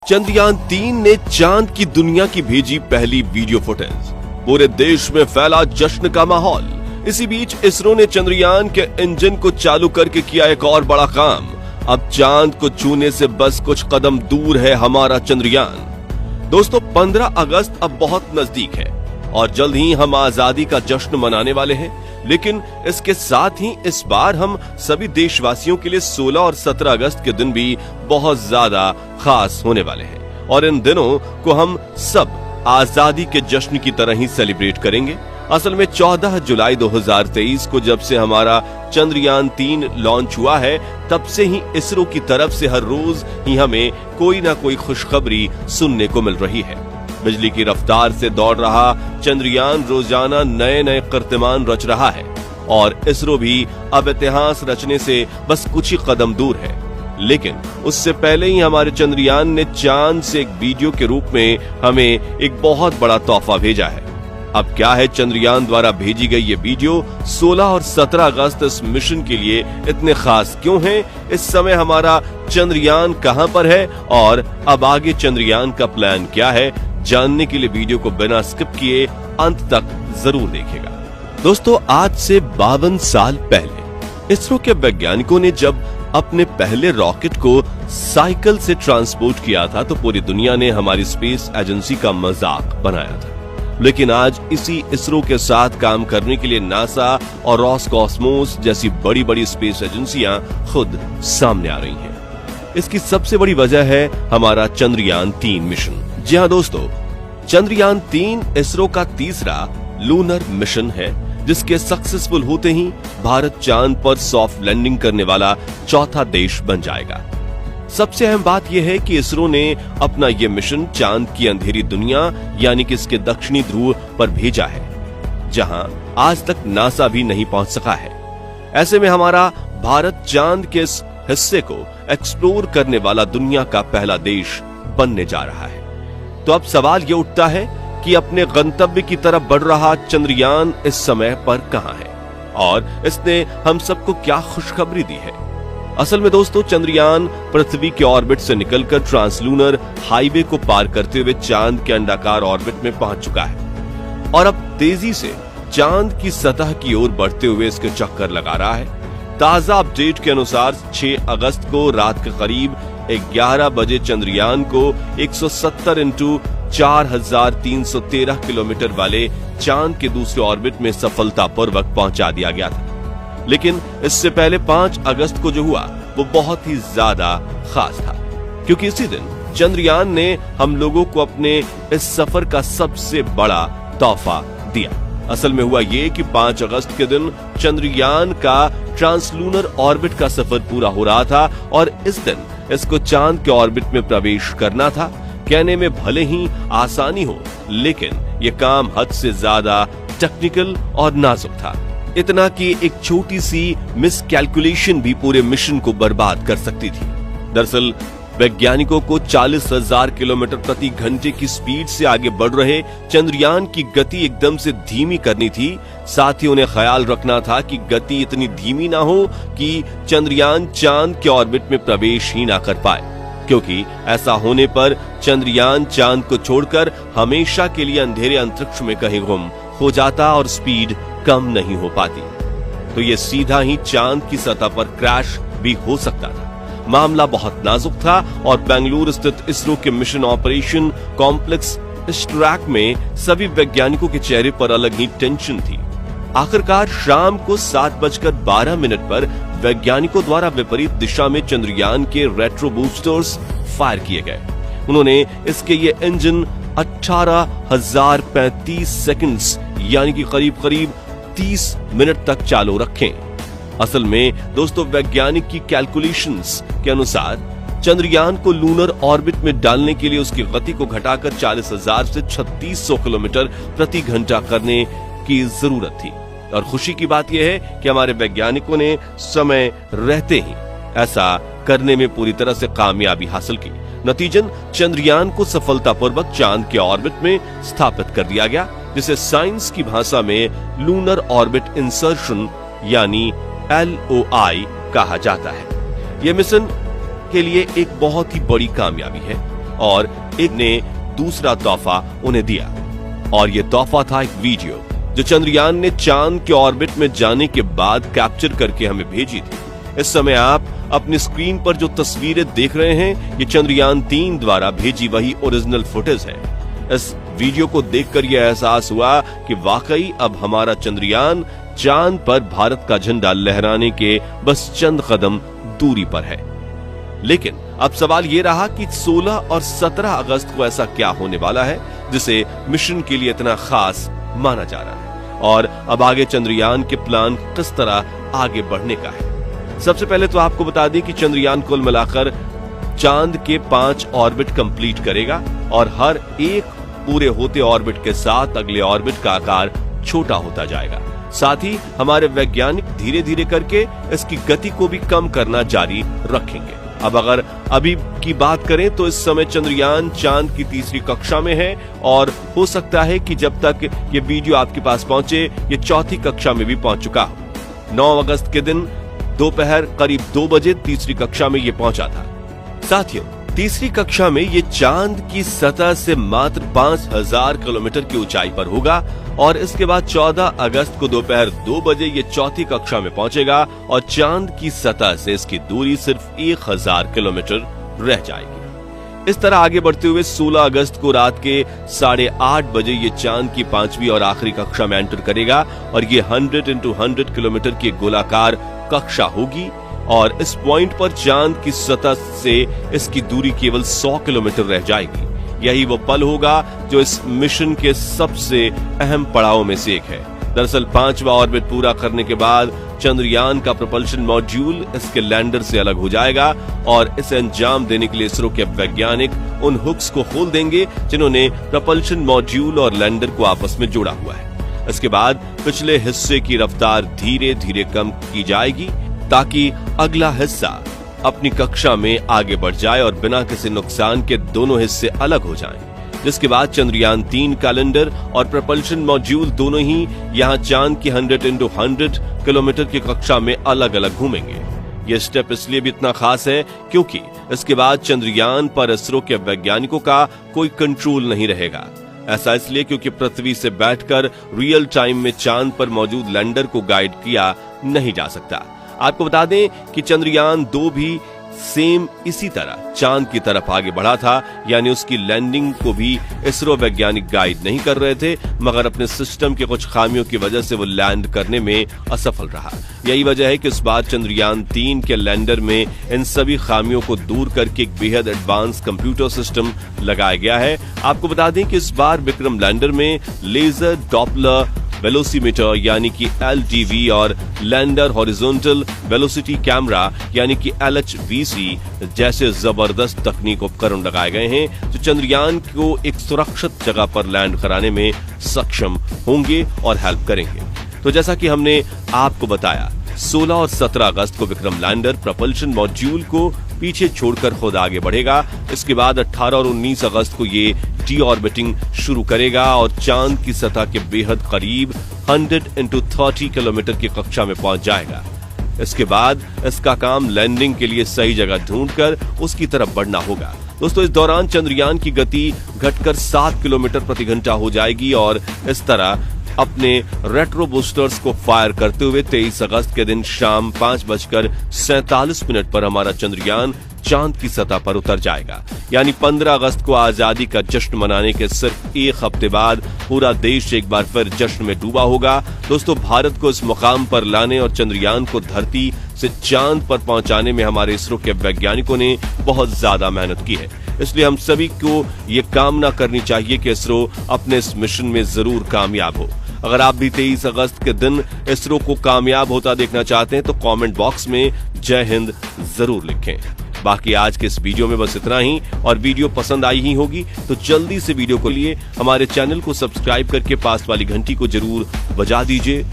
चंद्रयान-3 ने चांद की दुनिया की भेजी पहली वीडियो फुटेज। पूरे देश में फैला जश्न का माहौल। इसी बीच इसरो ने चंद्रयान के इंजन को चालू करके किया एक और बड़ा काम। अब चांद को छूने से बस कुछ कदम दूर है हमारा चंद्रयान। दोस्तों, 15 अगस्त अब बहुत नजदीक है और जल्द ही हम आजादी का जश्न मनाने वाले हैं। लेकिन इसके साथ ही इस बार हम सभी देशवासियों के लिए 16 और 17 अगस्त के दिन भी बहुत ज्यादा खास होने वाले हैं और इन दिनों को हम सब आजादी के जश्न की तरह ही सेलिब्रेट करेंगे। असल में 14 जुलाई 2023 को जब से हमारा चंद्रयान-3 लॉन्च हुआ है, तब से ही इसरो की तरफ से हर रोज ही हमें कोई ना कोई खुशखबरी सुनने को मिल रही है। बिजली की रफ्तार से दौड़ रहा चंद्रयान रोजाना नए नए कीर्तिमान रच रहा है और इसरो भी अब इतिहास रचने से बस कुछ ही कदम दूर है। लेकिन उससे पहले ही हमारे चंद्रयान ने चांद से एक वीडियो के रूप में हमें एक बहुत बड़ा तोहफा भेजा है। अब क्या है चंद्रयान द्वारा भेजी गई ये वीडियो? 16 और 17 अगस्त इस मिशन के लिए इतने खास क्यों हैं? इस समय हमारा चंद्रयान कहां पर है और अब आगे चंद्रयान का प्लान क्या है? जानने के लिए वीडियो को बिना स्किप किए अंत तक जरूर देखिएगा। दोस्तों, आज से 52 साल पहले इसरो के वैज्ञानिकों ने जब अपने पहले रॉकेट को साइकिल से ट्रांसपोर्ट किया था तो पूरी दुनिया ने हमारी स्पेस एजेंसी का मजाक बनाया था। लेकिन आज इसी इसरो के साथ काम करने के लिए नासा और रॉसकॉस्मोस जैसी बड़ी बड़ी स्पेस एजेंसियां खुद सामने आ रही हैं। इसकी सबसे बड़ी वजह है हमारा चंद्रयान-3 मिशन। जी हाँ दोस्तों, चंद्रयान-3 इसरो का तीसरा लूनर मिशन है, जिसके सक्सेसफुल होते ही भारत चांद पर सॉफ्ट लैंडिंग करने वाला चौथा देश बन जाएगा। सबसे अहम बात यह है कि इसरो ने अपना यह मिशन चांद की अंधेरी दुनिया यानी कि इसके दक्षिणी ध्रुव पर भेजा है, जहां आज तक नासा भी नहीं पहुंच सका है। ऐसे में हमारा भारत चांद के इस हिस्से को एक्सप्लोर करने वाला दुनिया का पहला देश बनने जा रहा है। तो अब सवाल ये उठता है कि अपने गंतव्य की तरफ बढ़ रहा चंद्रयान इस समय पर कहां है और इसने हम सबको क्या खुशखबरी दी है? असल में दोस्तों, चंद्रयान पृथ्वी के ऑर्बिट से निकलकर ट्रांसलूनर हाईवे को पार करते हुए चांद के अंडाकार ऑर्बिट में पहुंच चुका है और अब तेजी से चांद की सतह की ओर बढ़ते हुए इसके चक्कर लगा रहा है। ताजा अपडेट के अनुसार 6 अगस्त को रात के करीब 11 बजे चंद्रयान को 170 × 4313 किलोमीटर वाले चांद के दूसरे ऑर्बिट में सफलतापूर्वक पहुंचा दिया गया था। लेकिन इससे पहले 5 अगस्त को जो हुआ वो बहुत ही ज्यादा खास था, क्योंकि इसी दिन चंद्रयान ने हम लोगों को अपने इस सफर का सबसे बड़ा तोहफा दिया। असल में हुआ ये कि 5 अगस्त के दिन चंद्रयान का ट्रांसलूनर ऑर्बिट का सफर पूरा हो रहा था और इस दिन इसको चांद के ऑर्बिट में प्रवेश करना था। कहने में भले ही आसानी हो, लेकिन ये काम हद से ज्यादा टेक्निकल और नाजुक था। इतना कि एक छोटी सी मिसकैलकुलेशन भी पूरे मिशन को बर्बाद कर सकती थी। दरअसल वैज्ञानिकों को 40,000 किलोमीटर प्रति घंटे की स्पीड से आगे बढ़ रहे चंद्रयान की गति एकदम से धीमी करनी थी। साथ ही उन्हें ख्याल रखना था कि गति इतनी धीमी ना हो कि चंद्रयान चांद के ऑर्बिट में प्रवेश ही ना कर पाए, क्योंकि ऐसा होने पर चंद्रयान चांद को छोड़कर हमेशा के लिए अंधेरे अंतरिक्ष में कहीं गुम हो जाता और स्पीड कम नहीं हो पाती, तो ये सीधा ही चांद की सतह पर क्रैश भी हो सकता था। मामला बहुत नाजुक था और बेंगलुरु स्थित इसरो के मिशन ऑपरेशन कॉम्प्लेक्स इस ट्रैक में सभी वैज्ञानिकों के चेहरे पर अलग ही टेंशन थी। आखिरकार शाम को 7:12 पर वैज्ञानिकों द्वारा विपरीत दिशा में चंद्रयान के रेट्रो बूस्टर्स फायर किए गए। उन्होंने इसके ये इंजन 18,035 सेकंड्स यानी कि करीब 30 मिनट तक चालू रखे। असल में दोस्तों, वैज्ञानिक की कैलकुलेशंस के अनुसार चंद्रयान को लूनर ऑर्बिट में डालने के लिए उसकी गति को घटाकर 40,000 से 3600 किलोमीटर प्रति घंटा करने की जरूरत थी। और खुशी की बात यह है कि हमारे वैज्ञानिकों ने समय रहते ही ऐसा करने में पूरी तरह से कामयाबी हासिल की। नतीजन चंद्रयान को सफलतापूर्वक चांद के ऑर्बिट में स्थापित कर दिया गया, जिसे साइंस की भाषा में लूनर ऑर्बिट इंसर्शन यानी LOI कहा जाता है। यह मिशन के लिए एक बहुत ही बड़ी कामयाबी है। और एक ने दूसरा तोहफा उन्हें दिया, और ये तोहफा था एक वीडियो जो चंद्रयान ने चांद के ऑर्बिट में जाने के बाद कैप्चर करके हमें भेजी थी। इस समय आप अपनी स्क्रीन पर जो तस्वीरें देख रहे हैं, ये चंद्रयान 3 द्वारा भेजी वही ओरिजिनल फुटेज है। इस वीडियो को देखकर यह एहसास हुआ कि वाकई अब हमारा चंद्रयान चांद पर भारत का झंडा लहराने के बस चंद कदम दूरी पर है। लेकिन अब सवाल यह रहा कि 16 और 17 अगस्त को ऐसा क्या होने वाला है जिसे मिशन के लिए इतना खास माना जा रहा है, और अब आगे चंद्रयान के प्लान किस तरह आगे बढ़ने का है। सबसे पहले तो आपको बता दें कि चंद्रयान कुल मिलाकर चांद के 5 ऑर्बिट कंप्लीट करेगा, और हर एक पूरे होते ऑर्बिट के साथ अगले ऑर्बिट का आकार छोटा होता जाएगा। साथ ही हमारे वैज्ञानिक धीरे धीरे करके इसकी गति को भी कम करना जारी रखेंगे। अब अगर अभी की बात करें तो इस समय चंद्रयान चांद की तीसरी कक्षा में है, और हो सकता है कि जब तक ये वीडियो आपके पास पहुंचे ये चौथी कक्षा में भी पहुंच चुका हो। 9 अगस्त के दिन दोपहर करीब 2 बजे तीसरी कक्षा में ये पहुंचा था। साथियों, तीसरी कक्षा में ये चांद की सतह से मात्र 5000 किलोमीटर की ऊंचाई पर होगा, और इसके बाद 14 अगस्त को दोपहर 2 बजे ये चौथी कक्षा में पहुंचेगा, और चांद की सतह से इसकी दूरी सिर्फ 1000 किलोमीटर रह जाएगी। इस तरह आगे बढ़ते हुए 16 अगस्त को रात के 8:30 बजे ये चांद की 5वीं और आखिरी कक्षा में एंटर करेगा, और ये 100 × 100 किलोमीटर की गोलाकार कक्षा होगी, और इस पॉइंट पर चांद की सतह से इसकी दूरी केवल 100 किलोमीटर रह जाएगी। यही वो पल होगा जो इस मिशन के सबसे अहम पड़ाव में से एक है। दरअसल 5वां ऑर्बिट पूरा करने के बाद चंद्रयान का propulsion मॉड्यूल इसके लैंडर से अलग हो जाएगा, और इसे अंजाम देने के लिए इसरो के वैज्ञानिक उन हुक्स को खोल देंगे जिन्होंने propulsion मॉड्यूल और लैंडर को आपस में जोड़ा हुआ है। इसके बाद पिछले हिस्से की रफ्तार धीरे धीरे कम की जाएगी ताकि अगला हिस्सा अपनी कक्षा में आगे बढ़ जाए और बिना किसी नुकसान के दोनों हिस्से अलग हो जाएं। जिसके बाद चंद्रयान 3 कैलेंडर और propulsion मॉड्यूल दोनों ही यहां चांद की 100 × 100 किलोमीटर की कक्षा में अलग अलग घूमेंगे। यह स्टेप इसलिए भी इतना खास है क्योंकि इसके बाद चंद्रयान पर इसरो के वैज्ञानिकों का कोई कंट्रोल नहीं रहेगा। ऐसा इसलिए क्योंकि पृथ्वी से बैठकर रियल टाइम में चांद पर मौजूद लैंडर को गाइड किया नहीं जा सकता। आपको बता दें कि चंद्रयान 2 भी सेम इसी तरह चांद की तरफ आगे बढ़ा था, यानी उसकी लैंडिंग को भी इसरो वैज्ञानिक गाइड नहीं कर रहे थे, मगर अपने सिस्टम के कुछ खामियों की वजह से वो लैंड करने में असफल रहा। यही वजह है कि इस बार चंद्रयान 3 के लैंडर में इन सभी खामियों को दूर करके एक बेहद एडवांस कंप्यूटर सिस्टम लगाया गया है। आपको बता दें कि इस बार विक्रम लैंडर में लेजर डॉपलर वेलोसीमीटर यानी कि LDV और लैंडर हॉरिजॉन्टल वेलोसिटी कैमरा यानी कि LHVC जैसे जबरदस्त तकनीक उपकरण लगाए गए हैं जो चंद्रयान को एक सुरक्षित जगह पर लैंड कराने में सक्षम होंगे और हेल्प करेंगे। तो जैसा कि हमने आपको बताया, 16 और 17 अगस्त को विक्रम लैंडर propulsion मॉड्यूल को पीछे छोड़कर खुद आगे बढ़ेगा। इसके बाद 18 और 19 अगस्त को ये डी ऑर्बिटिंग शुरू करेगा और चांद की सतह के बेहद करीब 100 × 30 किलोमीटर की कक्षा में पहुंच जाएगा। इसके बाद इसका काम लैंडिंग के लिए सही जगह ढूंढकर उसकी तरफ बढ़ना होगा। दोस्तों, इस दौरान चंद्रयान की गति घटकर 7 किलोमीटर प्रति घंटा हो जाएगी और इस तरह अपने रेट्रो बूस्टर्स को फायर करते हुए 23 अगस्त के दिन शाम 5:47 पर हमारा चंद्रयान चांद की सतह पर उतर जाएगा। यानी 15 अगस्त को आजादी का जश्न मनाने के सिर्फ एक हफ्ते बाद पूरा देश एक बार फिर जश्न में डूबा होगा। दोस्तों, भारत को इस मुकाम पर लाने और चंद्रयान को धरती से चांद पर पहुंचाने में हमारे इसरो के वैज्ञानिकों ने बहुत ज्यादा मेहनत की है। इसलिए हम सभी को ये कामना करनी चाहिए कि इसरो अपने इस मिशन में जरूर कामयाब हो। अगर आप भी 23 अगस्त के दिन इसरो को कामयाब होता देखना चाहते हैं तो कमेंट बॉक्स में जय हिंद जरूर लिखें। बाकी आज के इस वीडियो में बस इतना ही, और वीडियो पसंद आई ही होगी तो जल्दी से वीडियो को लिए हमारे चैनल को सब्सक्राइब करके पास वाली घंटी को जरूर बजा दीजिए।